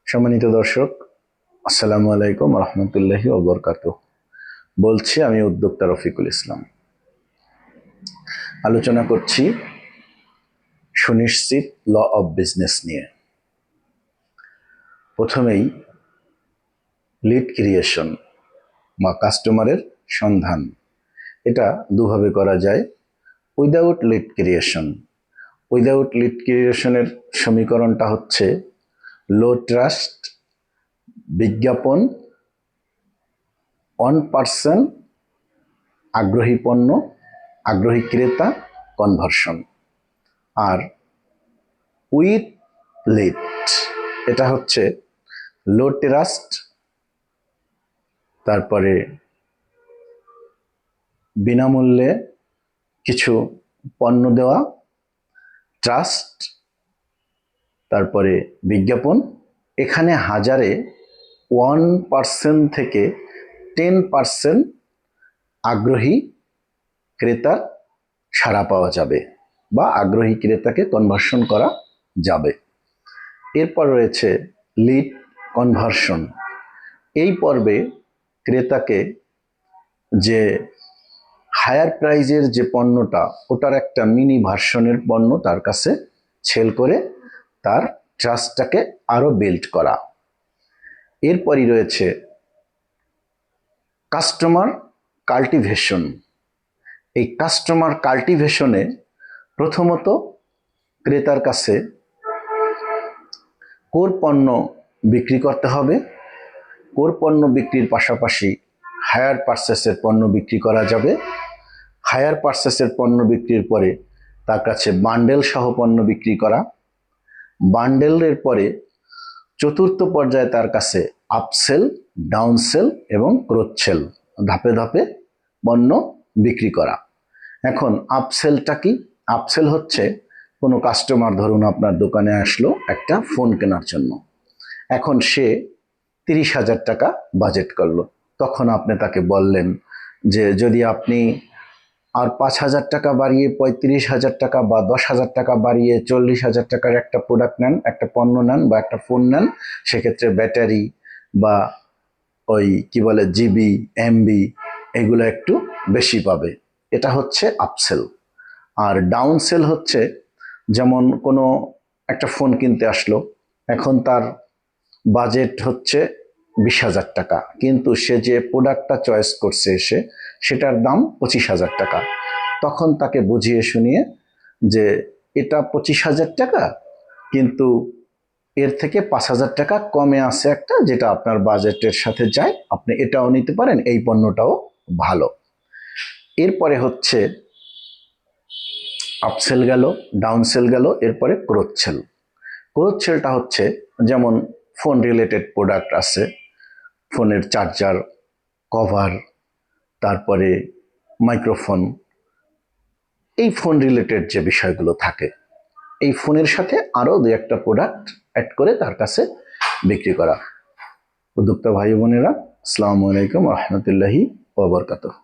সম্মানিত দর্শক, আসসালামু আলাইকুম রহমতুল্লাহি ওয়া বারাকাতুহু। বলছি আমি উদ্যোক্তা রফিকুল ইসলাম। আলোচনা করছি সুনিশ্চিত ল অফ বিজনেস নিয়ে। প্রথমেই লিড ক্রিয়েশন বা কাস্টমারের সন্ধান, এটা দুভাবে করা যায়। Without lead creation, without lead ক্রিয়েশনের সমীকরণটা হচ্ছে লো ট্রাস্ট, বিজ্ঞাপন, 1% আগ্রহী পণ্য, আগ্রহী ক্রেতা, কনভার্সন। আর উইথ লিড, এটা হচ্ছে লো ট্রাস্ট, তারপরে বিনামূল্যে কিছু পণ্য দেওয়া, ট্রাস্ট, তারপরে বিজ্ঞাপন। এখানে হাজারে 1% থেকে 10% আগ্রহী ক্রেতার সাড়া পাওয়া যাবে বা আগ্রহী ক্রেতাকে কনভার্সন করা যাবে। এরপর রয়েছে লিড কনভার্সন। এই পর্বে ক্রেতাকে যে হায়ার প্রাইজের যে পণ্যটা, ওটার একটা মিনি ভার্সনের পণ্য তার কাছে সেল করে তার ট্রাস্টটাকে আরো বিল্ড করা। এরপরই রয়েছে কাস্টমার কাল্টিভেশন। এই কাস্টমার কাল্টিভেশনে প্রথমত ক্রেতার কাছে কোর পণ্য বিক্রি করতে হবে। কোর পণ্য বিক্রির পাশাপাশি হায়ার পারচেসের পণ্য বিক্রি করা যাবে। হায়ার পারচেসের পণ্য বিক্রির পরে তার কাছে বান্ডেল সহ পণ্য বিক্রি করা। বান্ডেলের পরে চতুর্থ পর্যায়ে তার কাছে আপসেল, ডাউনসেল এবং ক্রোসসেল, ধাপে ধাপে পণ্য বিক্রি করা। এখন আপসেলটা কি? আপসেল হচ্ছে কোনো কাস্টমার, ধরুন আপনার দোকানে আসলো একটা ফোন কেনার জন্য। এখন সে 30,000 টাকা বাজেট করলো। তখন আপনি তাকে বললেন যে যদি আপনি আর 5,000 টাকা বাড়িয়ে 35,000 টাকা বা 10,000 টাকা বাড়িয়ে 40,000 টাকার একটা প্রোডাক্ট নেন, একটা পণ্য নেন বা একটা ফোন নেন, সেক্ষেত্রে ব্যাটারি বা ওই কি বলে জিবি, এমবি, এগুলো একটু বেশি পাবে। এটা হচ্ছে আপসেল। আর ডাউনসেল হচ্ছে যেমন কোনো একটা ফোন কিনতে আসলো, এখন তার বাজেট হচ্ছে 20,000 টাকা, কিন্তু সে যে প্রোডাক্টটা চয়েস করছে সেটার দাম 25,000 টাকা। তখন তাকে বুঝিয়ে শুনিয়ে যে এটা 25,000 টাকা, কিন্তু এর থেকে 5,000 টাকা কমে আছে একটা, যেটা আপনার বাজেটের সাথে যায়, আপনি এটাও নিতে পারেন, এই পণ্যটাও ভালো। এরপরে হচ্ছে আপসেল গেল, ডাউনসেল গেল, এরপরে ক্রোসসেল। ক্রোসসেলটা হচ্ছে যেমন ফোন রিলেটেড প্রোডাক্ট আছে, ফোনের চার্জার, কভার, তারপরে মাইক্রোফোন, এই ফোন রিলেটেড যে বিষয়গুলো থাকে, এই ফোনের সাথে আরো দুই একটা প্রোডাক্ট অ্যাড করে তার কাছে বিক্রি করা। উদ্যোক্তা ভাই বোনেরা, আসসালামু আলাইকুম রহমতুল্লাহি ওয়া বারাকাতুহু।